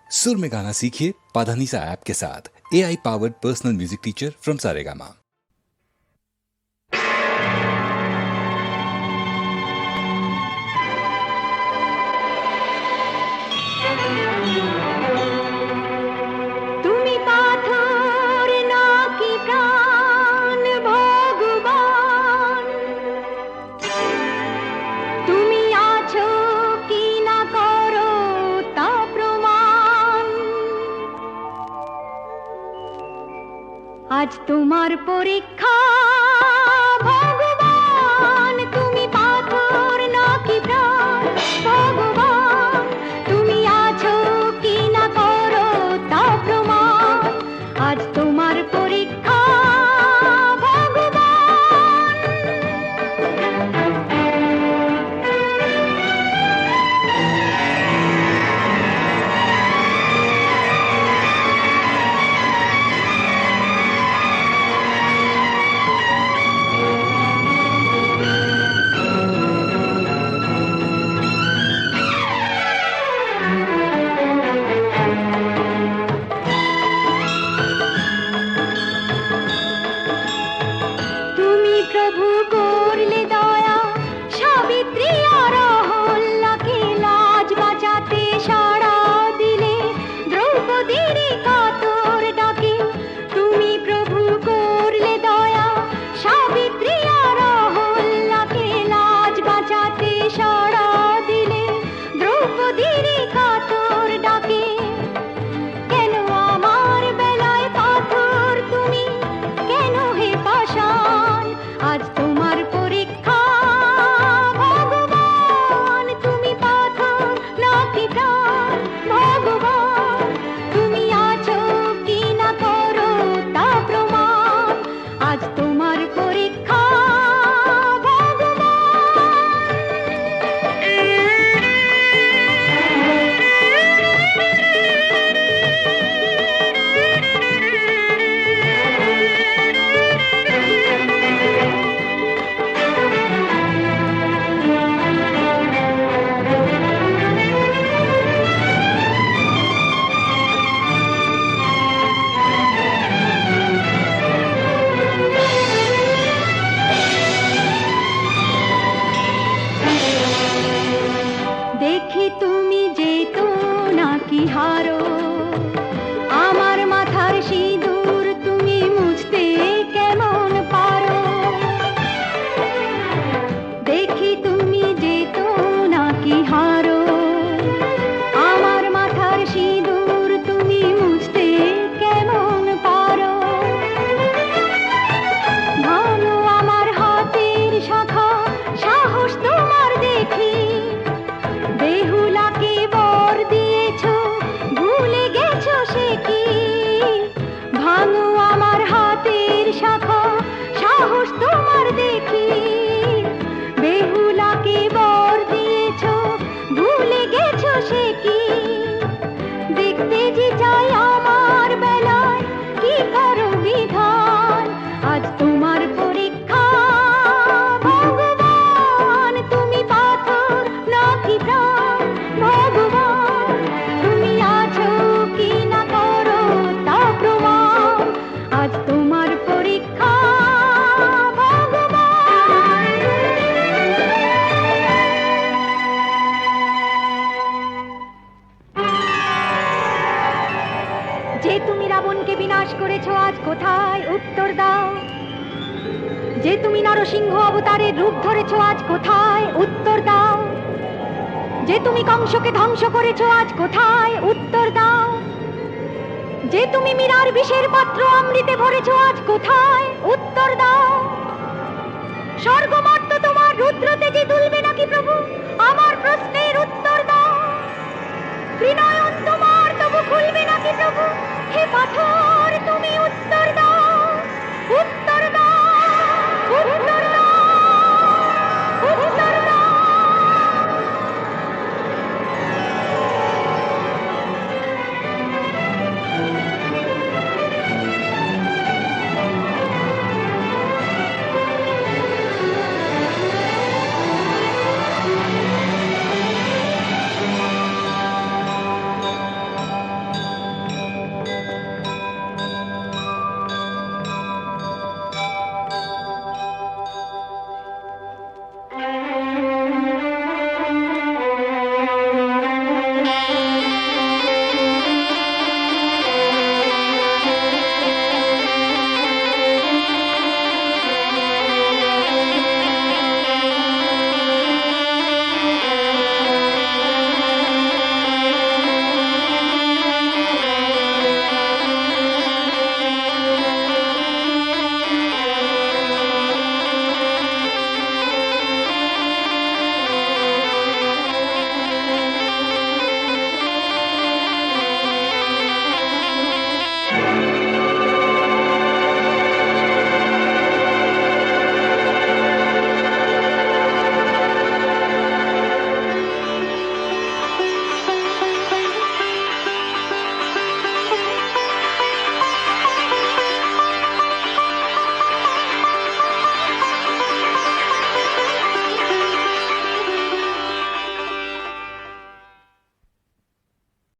सुर में गाना सीखिए पाधानीसा ऐप के साथ। AI powered personal music teacher from Saregama. আজ তোমার পরীক্ষা ভগবান, তুমি পাথর নাকি প্রাণ? ভগবান তুমি আছো কি না করো তা প্রমাণ। আজ তোমার পরীক্ষা ভগবান। প্রভু করলে দয়া, সাবিত্রী আর অহল্যাকে লাজ বাঁচাতে সাড়া দিলে, দ্রৌপদীর কাতর ডাকে। তুমি প্রভু করলে দয়া, সাবিত্রী আর অহল্যাকে লাজ বাঁচাতে সাড়া দিলে, দ্রৌপদীর কাতর ডাকে। কেন আমার বেলায় পাথর তুমি, কেন হে পাষাণ? আজ তোমার পরীক্ষা ভগবান, তুমি পাথর নাকি প্রাণ? ভগবান তুমি আছো কি না করো তা প্রমাণ। আজ তোমার পরীক্ষা দেখি তুমি যেতো নাকি হারো, আমার মাথার সিঁদুর তুমি মুছতে কেমন পারো। দেখি তুমি যেতো নাকি হারো, আমার মাথার সিঁদুর তুমি মুছতে কেমন পারো। ভালো আমার হাতের শাখা, সাহস তোমার দেখি। বেহুলাকে বর দিয়েছো, ভুলে গেছো সে কি? ভাঙো আমার হাতের শাখা, সাহস তোমার দেখি। বেহুলাকে বর দিয়েছো, ভুলে গেছো সে কি? দেখতে যে চাই আমার বেলায় কি করো বিধান। আজ তোমার পরীক্ষা ভগবান, তুমি পাথর নাকি প্রাণ? ভগবান তুমি আছো কি না করো তা প্রমাণ। আজ তোমার পরীক্ষা ভগবান। যে তুমি রাবণকে বিনাশ করেছো আজ কোথায় উত্তর দাও। যে তুমি নরসিংহ অবতারের রূপ ধরেছো আজ কোথায় উত্তর দাও। যে তুমি কংসকে ধ্বংস করেছো আজ কোথায় উত্তর দাও। যে তুমি মীরার বিষের পাত্র অমৃতে ভরেছো আজ কোথায় উত্তর দাও। স্বর্গমর্ত তোমার রুদ্র তেজে দুলবে নাকি প্রভু, আমার প্রশ্নের উত্তর দাও। ত্রিনয়ন তোমার তবু খুলবে নাকি প্রভু, হে পাথর তুমি উত্তর দাও।